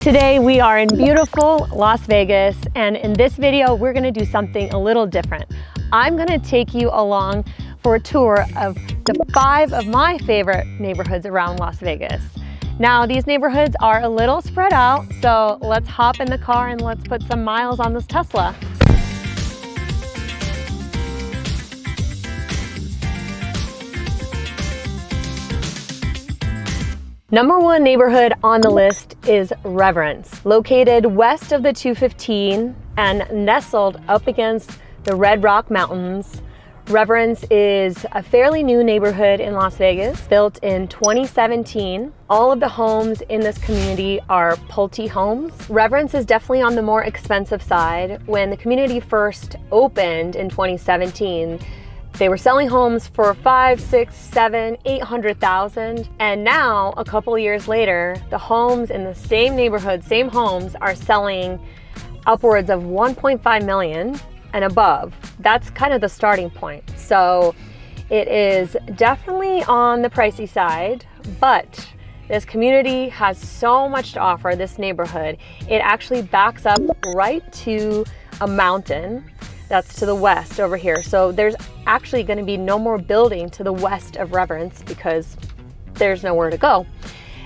Today we are in beautiful Las Vegas, and in this video we're going to do something a little different. I'm going to take you along for a tour of the 5 of my favorite neighborhoods around Las Vegas. Now these neighborhoods are a little spread out, so let's hop in the car and let's put some miles on this Tesla. Number 1 neighborhood on the list is Reverence. Located west of the 215 and nestled up against the Red Rock Mountains, Reverence is a fairly new neighborhood in Las Vegas, built in 2017. All of the homes in this community are Pulte homes. Reverence is definitely on the more expensive side. When the community first opened in 2017, they were selling homes for $500,000, $600,000, $700,000, $800,000. And now, a couple years later, the homes in the same neighborhood, same homes, are selling upwards of $1.5 million and above. That's kind of the starting point. So it is definitely on the pricey side, but this community has so much to offer, this neighborhood. It actually backs up right to a mountain that's to the west over here. So there's actually going to be no more building to the west of Reverence because there's nowhere to go.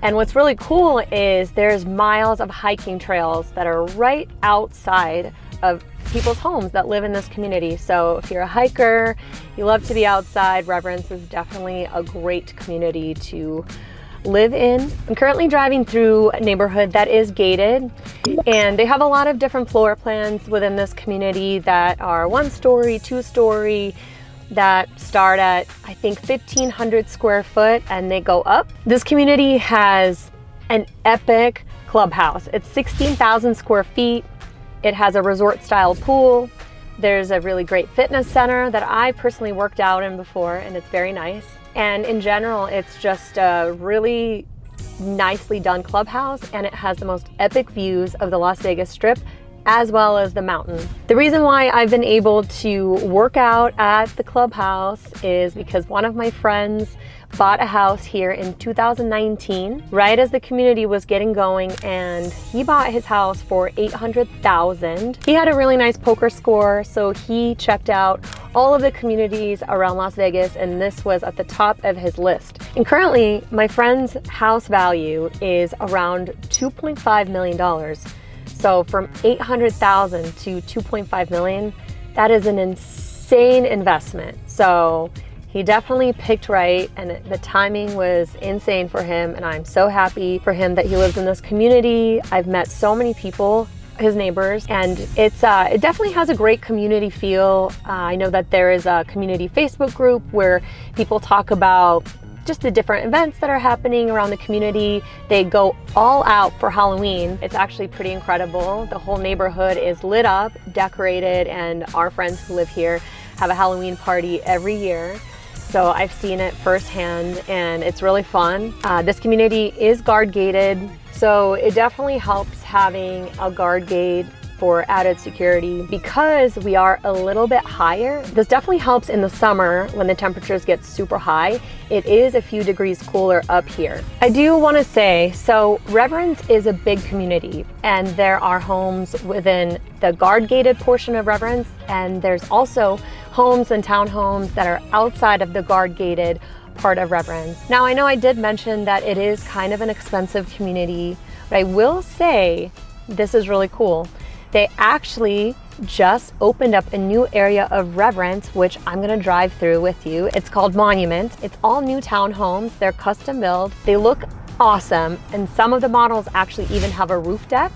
And what's really cool is there's miles of hiking trails that are right outside of people's homes that live in this community. So if you're a hiker, you love to be outside, Reverence is definitely a great community to live in. I'm currently driving through a neighborhood that is gated, and they have a lot of different floor plans within this community that are 1-story, 2-story, that start at, I think, 1,500 square foot and they go up. This community has an epic clubhouse. It's 16,000 square feet. It has a resort style pool. There's a really great fitness center that I personally worked out in before, and it's very nice. And in general, it's just a really nicely done clubhouse, and it has the most epic views of the Las Vegas Strip as well as the mountain. The reason why I've been able to work out at the clubhouse is because one of my friends bought a house here in 2019, right as the community was getting going, and he bought his house for $800,000. He had a really nice poker score, so he checked out all of the communities around Las Vegas, and this was at the top of his list. And currently, my friend's house value is around $2.5 million. So from $800,000 to $2.5 million, that is an insane investment. So he definitely picked right, and the timing was insane for him, and I'm so happy for him that he lives in this community. I've met so many people, his neighbors, and it definitely has a great community feel. I know that there is a community Facebook group where people talk about just the different events that are happening around the community. They go all out for Halloween. It's actually pretty incredible. The whole neighborhood is lit up, decorated, and our friends who live here have a Halloween party every year. So I've seen it firsthand, and it's really fun. This community is guard gated, so it definitely helps having a guard gate for added security. Because we are a little bit higher, this definitely helps in the summer when the temperatures get super high. It is a few degrees cooler up here. I do want to say, so Reverence is a big community, and there are homes within the guard gated portion of Reverence, and there's also homes and townhomes that are outside of the guard gated part of Reverence. Now, I know I did mention that it is kind of an expensive community, but I will say this is really cool. They actually just opened up a new area of Reverence, which I'm gonna drive through with you. It's called Monument. It's all new townhomes. They're custom built. They look awesome, and some of the models actually even have a roof deck,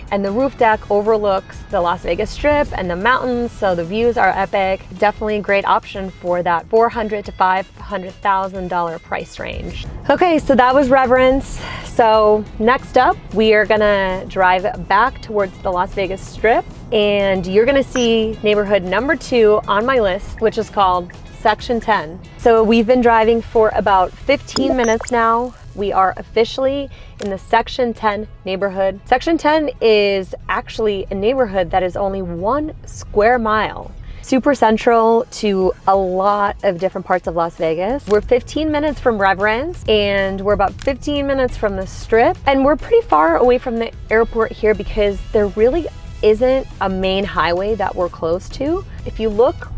and the roof deck overlooks the Las Vegas Strip and the mountains, so the views are epic. Definitely a great option for that $400,000 to $500,000 price range. Okay, so that was Reverence. So next up, we are gonna drive back towards the Las Vegas Strip, and you're gonna see neighborhood number 2 on my list, which is called Section 10. So we've been driving for about 15 minutes now. We are officially in the Section 10 neighborhood. Section 10 is actually a neighborhood that is only 1 square mile. super central to a lot of different parts of Las Vegas. We're 15 minutes from Reverence, and we're about 15 minutes from the Strip, and we're pretty far away from the airport here because there really isn't a main highway that we're close to. If you look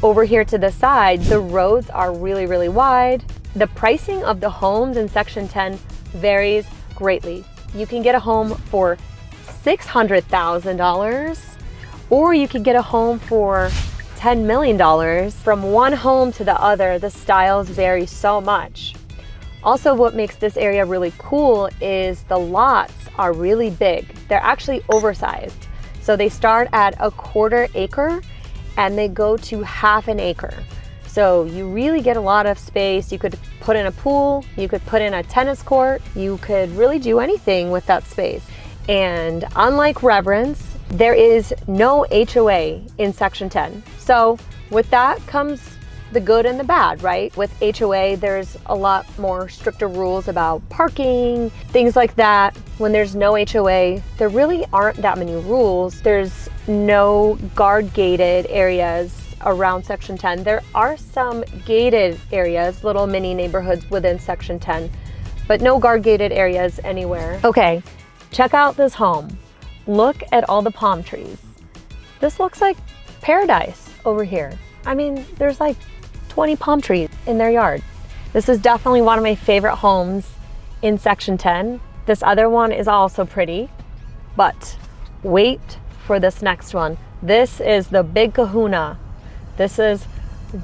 over here to the side, the roads are really, really wide. The pricing of the homes in Section 10 varies greatly. You can get a home for $600,000, or you could get a home for $10 million. From one home to the other, the styles vary so much. Also, what makes this area really cool is the lots are really big. They're actually oversized. So they start at a 1/4 acre and they go to 1/2 acre. So you really get a lot of space. You could put in a pool, you could put in a tennis court, you could really do anything with that space. And unlike Reverence, there is no HOA in Section 10. So with that comes the good and the bad, right? With HOA, there's a lot more stricter rules about parking, things like that. When there's no HOA, there really aren't that many rules. There's no guard gated areas around Section 10. There are some gated areas, little mini neighborhoods within Section 10, but no guard gated areas anywhere. Okay, check out this home. Look at all the palm trees. This looks like paradise over here. I mean, there's like 20 palm trees in their yard. This is definitely one of my favorite homes in Section 10. This other one is also pretty, but wait for this next one. This is the big kahuna. This is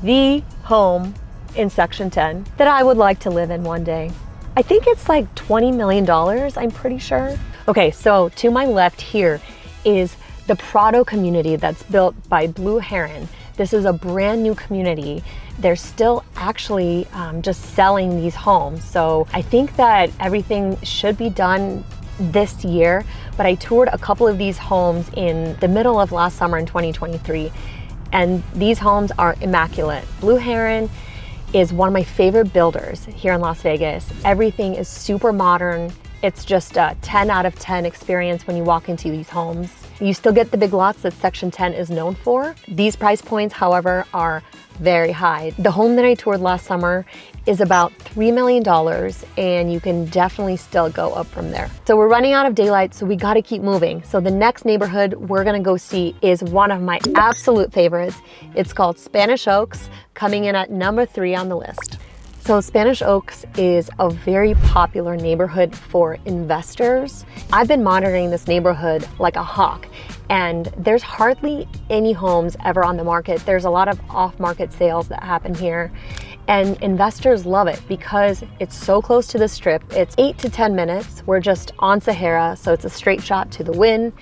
the home in Section 10 that I would like to live in one day. I think it's like $20 million, I'm pretty sure. Okay, so to my left here is the Prado community that's built by Blue Heron. This is a brand new community. They're still actually just selling these homes. So I think that everything should be done this year, but I toured a couple of these homes in the middle of last summer in 2023, and these homes are immaculate. Blue Heron is one of my favorite builders here in Las Vegas. Everything is super modern. It's just a 10 out of 10 experience when you walk into these homes. You still get the big lots that Section 10 is known for. These price points, however, are very high. The home that I toured last summer is about $3 million, and you can definitely still go up from there. So we're running out of daylight, so we gotta keep moving. So the next neighborhood we're gonna go see is one of my absolute favorites. It's called Spanish Oaks, coming in at number 3 on the list. So Spanish Oaks is a very popular neighborhood for investors. I've been monitoring this neighborhood like a hawk, and there's hardly any homes ever on the market. There's a lot of off-market sales that happen here, and investors love it because it's so close to the Strip. It's 8 to 10 minutes. We're just on Sahara, so it's a straight shot to the Wynn.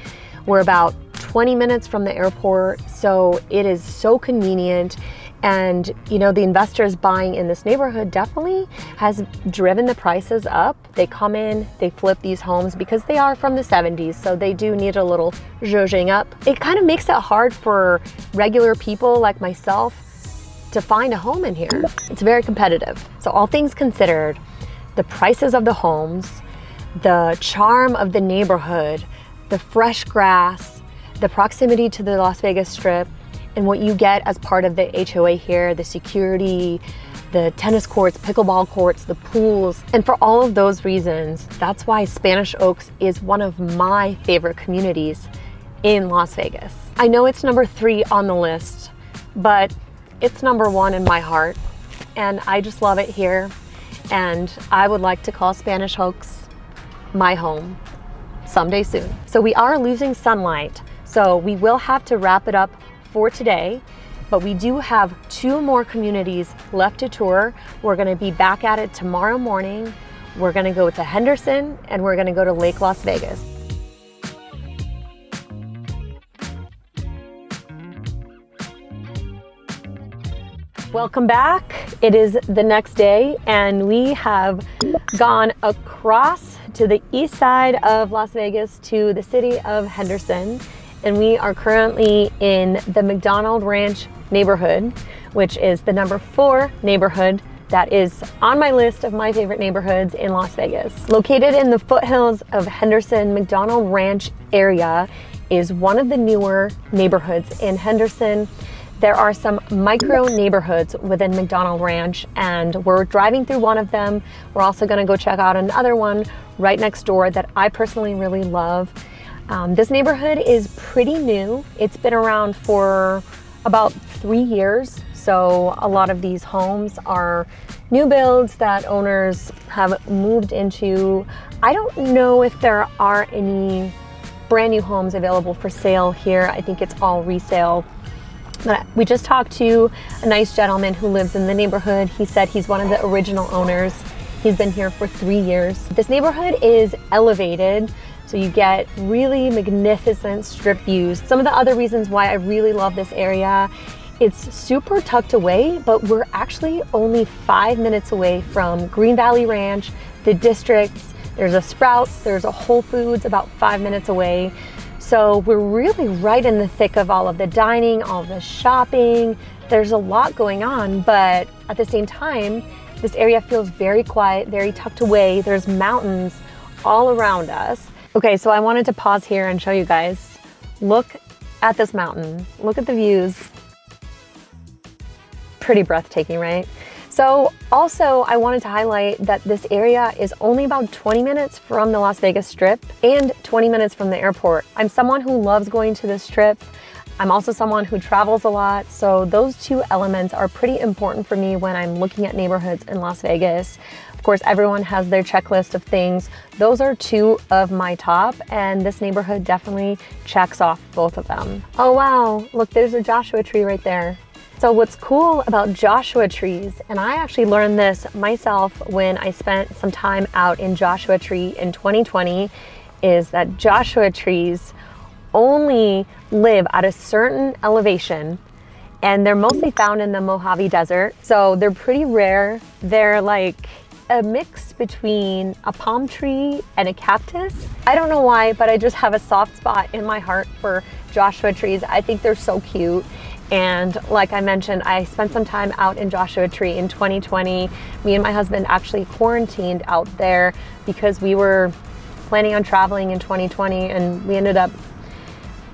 We're about 20 minutes from the airport, so it is so convenient. And you know, the investors buying in this neighborhood definitely has driven the prices up. They come in, they flip these homes because they are from the 70s, so they do need a little zhuzhing up. It kind of makes it hard for regular people like myself to find a home in here. It's very competitive. So all things considered, the prices of the homes, the charm of the neighborhood, the fresh grass, the proximity to the Las Vegas Strip, and what you get as part of the HOA here, the security, the tennis courts, pickleball courts, the pools. And for all of those reasons, that's why Spanish Oaks is one of my favorite communities in Las Vegas. I know it's number 3 on the list, but it's number 1 in my heart. And I just love it here. And I would like to call Spanish Oaks my home someday soon. So we are losing sunlight, so we will have to wrap it up for today, but we do have 2 more communities left to tour. We're gonna be back at it tomorrow morning. We're gonna go to Henderson and we're gonna go to Lake Las Vegas. Welcome back. It is the next day and we have gone across to the east side of Las Vegas to the city of Henderson. And we are currently in the McDonald Ranch neighborhood, which is the number 4 neighborhood that is on my list of my favorite neighborhoods in Las Vegas. Located in the foothills of Henderson, McDonald Ranch area is one of the newer neighborhoods in Henderson. there are some micro neighborhoods within McDonald Ranch, and we're driving through one of them. We're also gonna go check out another one right next door that I personally really love. This neighborhood is pretty new. It's been around for about 3 years. So a lot of these homes are new builds that owners have moved into. I don't know if there are any brand new homes available for sale here. I think it's all resale. But we just talked to a nice gentleman who lives in the neighborhood. He said he's one of the original owners. He's been here for 3 years. This neighborhood is elevated, so you get really magnificent strip views. Some of the other reasons why I really love this area, it's super tucked away, but we're actually only 5 minutes away from Green Valley Ranch, the districts. There's a Sprouts, there's a Whole Foods about 5 minutes away. So we're really right in the thick of all of the dining, all of the shopping. There's a lot going on, but at the same time, this area feels very quiet, very tucked away. There's mountains all around us. Okay, so I wanted to pause here and show you guys. Look at this mountain. Look at the views. Pretty breathtaking, right? So also I wanted to highlight that this area is only about 20 minutes from the Las Vegas Strip and 20 minutes from the airport. I'm someone who loves going to the Strip. I'm also someone who travels a lot. So those two elements are pretty important for me when I'm looking at neighborhoods in Las Vegas. Of course, everyone has their checklist of things. Those are two of my top, and this neighborhood definitely checks off both of them. Oh wow, look, there's a Joshua tree right there. So what's cool about Joshua trees, and I actually learned this myself when I spent some time out in Joshua Tree in 2020, is that Joshua trees only live at a certain elevation, and they're mostly found in the Mojave Desert. So they're pretty rare. They're like a mix between a palm tree and a cactus. I don't know why, but I just have a soft spot in my heart for Joshua trees. I think they're so cute. And like I mentioned, I spent some time out in Joshua Tree in 2020. Me and my husband actually quarantined out there because we were planning on traveling in 2020, and we ended up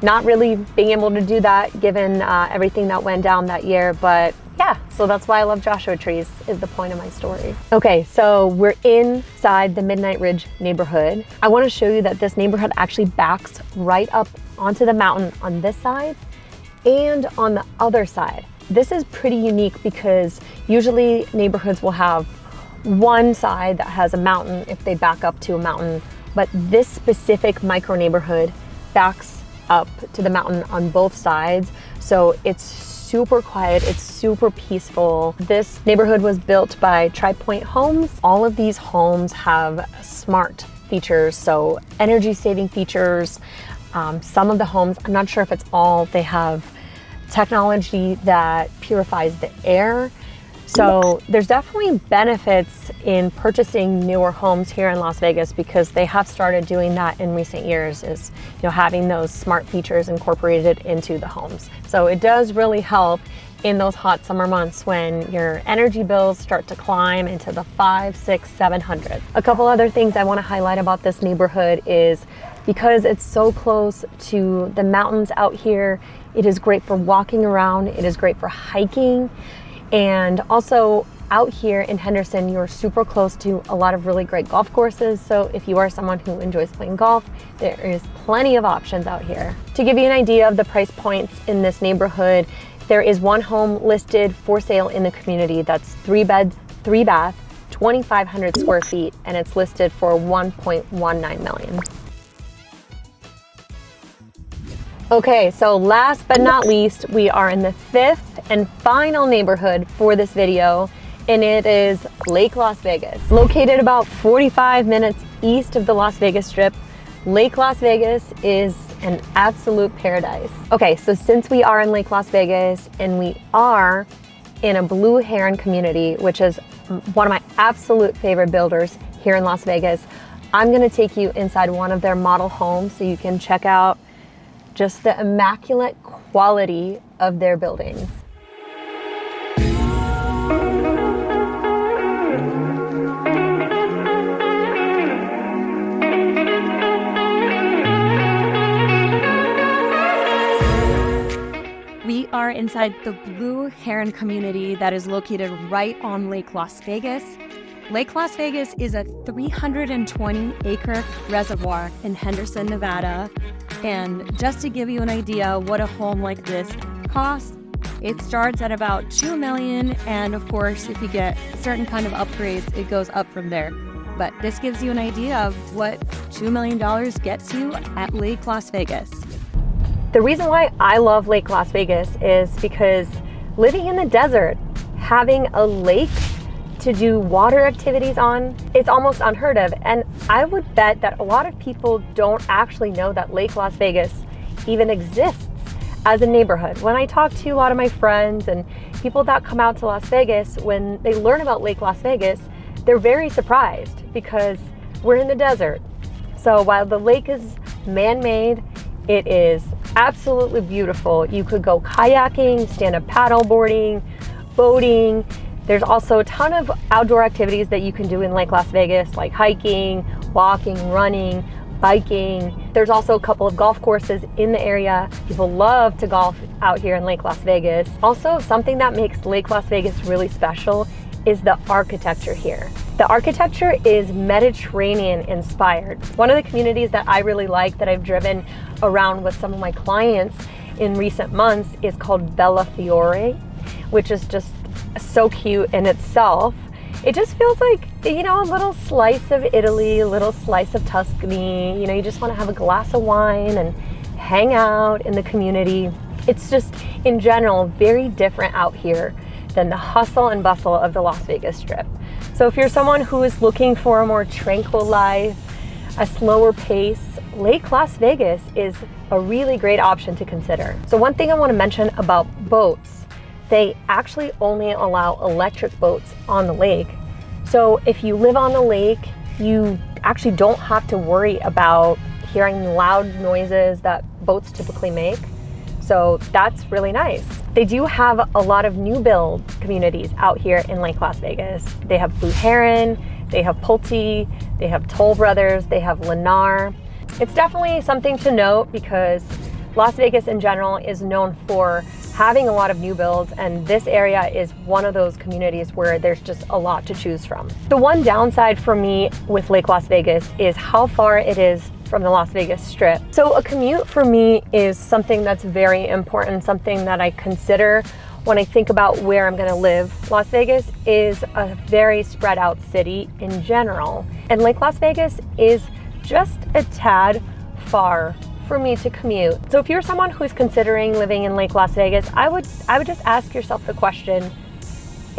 not really being able to do that given everything that went down that year. But yeah, so that's why I love Joshua trees, is the point of my story. Okay, so we're inside the Midnight Ridge neighborhood. I want to show you that this neighborhood actually backs right up onto the mountain on this side and on the other side. This is pretty unique because usually neighborhoods will have one side that has a mountain if they back up to a mountain, but this specific micro neighborhood backs up to the mountain on both sides. So it's super quiet, it's super peaceful. This neighborhood was built by Tri Pointe Homes. All of these homes have smart features, so energy saving features. Some of the homes, I'm not sure if it's all, they have technology that purifies the air. So there's definitely benefits in purchasing newer homes here in Las Vegas, because they have started doing that in recent years, is, you know, having those smart features incorporated into the homes. So it does really help in those hot summer months when your energy bills start to climb into the 500, 600, 700. A couple other things I want to highlight about this neighborhood is because it's so close to the mountains out here, it is great for walking around, it is great for hiking, and also out here in Henderson, you're super close to a lot of really great golf courses. So if you are someone who enjoys playing golf, there is plenty of options out here. To give you an idea of the price points in this neighborhood, there is one home listed for sale in the community that's 3 bed, 3 bath, 2,500 square feet, and it's listed for $1.19 million. Okay, so last but not least, we are in the 5th and final neighborhood for this video, and it is Lake Las Vegas. Located about 45 minutes east of the Las Vegas Strip, Lake Las Vegas is an absolute paradise. Okay, so since we are in Lake Las Vegas and we are in a Blue Heron community, which is one of my absolute favorite builders here in Las Vegas, I'm gonna take you inside one of their model homes so you can check out just the immaculate quality of their buildings. We are inside the Blue Heron community that is located right on Lake Las Vegas. Lake Las Vegas is a 320-acre reservoir in Henderson, Nevada. And just to give you an idea what a home like this costs, it starts at about $2 million, and of course, if you get certain kind of upgrades, it goes up from there. But this gives you an idea of what $2 million gets you at Lake Las Vegas. The reason why I love Lake Las Vegas is because living in the desert, having a lake to do water activities on, it's almost unheard of. And I would bet that a lot of people don't actually know that Lake Las Vegas even exists as a neighborhood. When I talk to a lot of my friends and people that come out to Las Vegas, when they learn about Lake Las Vegas, they're very surprised because we're in the desert. So while the lake is man-made, it is absolutely beautiful. You could go kayaking, stand-up paddle boarding, boating. There's also a ton of outdoor activities that you can do in Lake Las Vegas, like hiking, walking, running, biking. There's also a couple of golf courses in the area. People love to golf out here in Lake Las Vegas. Also, something that makes Lake Las Vegas really special is the architecture here. The architecture is Mediterranean inspired. One of the communities that I really like that I've driven around with some of my clients in recent months is called Bella Fiore, which is just so cute in itself. It just feels like, you know, a little slice of Italy, a little slice of Tuscany. You know, you just want to have a glass of wine and hang out in the community. It's just, in general, very different out here than the hustle and bustle of the Las Vegas Strip. So if you're someone who is looking for a more tranquil life, a slower pace, Lake Las Vegas is a really great option to consider. So one thing I want to mention about boats, they actually only allow electric boats on the lake. So if you live on the lake, you actually don't have to worry about hearing loud noises that boats typically make. So that's really nice. They do have a lot of new build communities out here in Lake Las Vegas. They have Blue Heron, they have Pulte, they have Toll Brothers, they have Lennar. It's definitely something to note because Las Vegas in general is known for having a lot of new builds, and this area is one of those communities where there's just a lot to choose from. The one downside for me with Lake Las Vegas is how far it is from the Las Vegas Strip. So a commute for me is something that's very important, something that I consider when I think about where I'm gonna live. Las Vegas is a very spread out city in general, and Lake Las Vegas is just a tad far for me to commute. So if you're someone who's considering living in Lake Las Vegas, I would just ask yourself the question,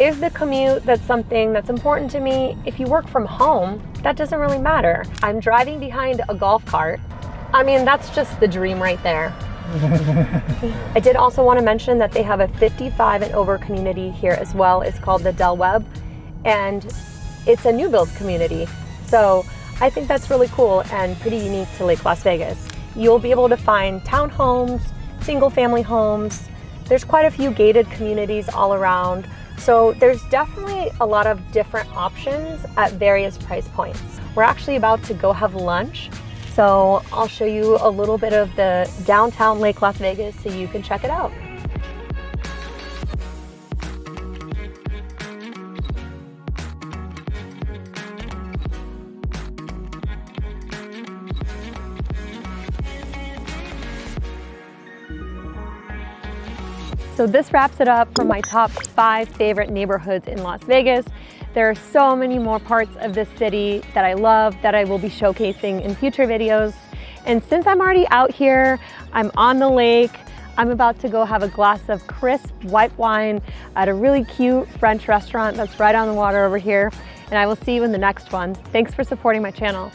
is the commute that's something that's important to me? If you work from home, that doesn't really matter. I'm driving behind a golf cart. I mean, that's just the dream right there. I did also want to mention that they have a 55 and over community here as well. It's called the Del Webb, and it's a new build community. So I think that's really cool and pretty unique to Lake Las Vegas. You'll be able to find townhomes, single family homes. There's quite a few gated communities all around. So there's definitely a lot of different options at various price points. We're actually about to go have lunch. So I'll show you a little bit of the downtown Lake Las Vegas so you can check it out. So this wraps it up for my top 5 favorite neighborhoods in Las Vegas. There are so many more parts of this city that I love that I will be showcasing in future videos. And since I'm already out here, I'm on the lake, I'm about to go have a glass of crisp white wine at a really cute French restaurant that's right on the water over here. And I will see you in the next one. Thanks for supporting my channel.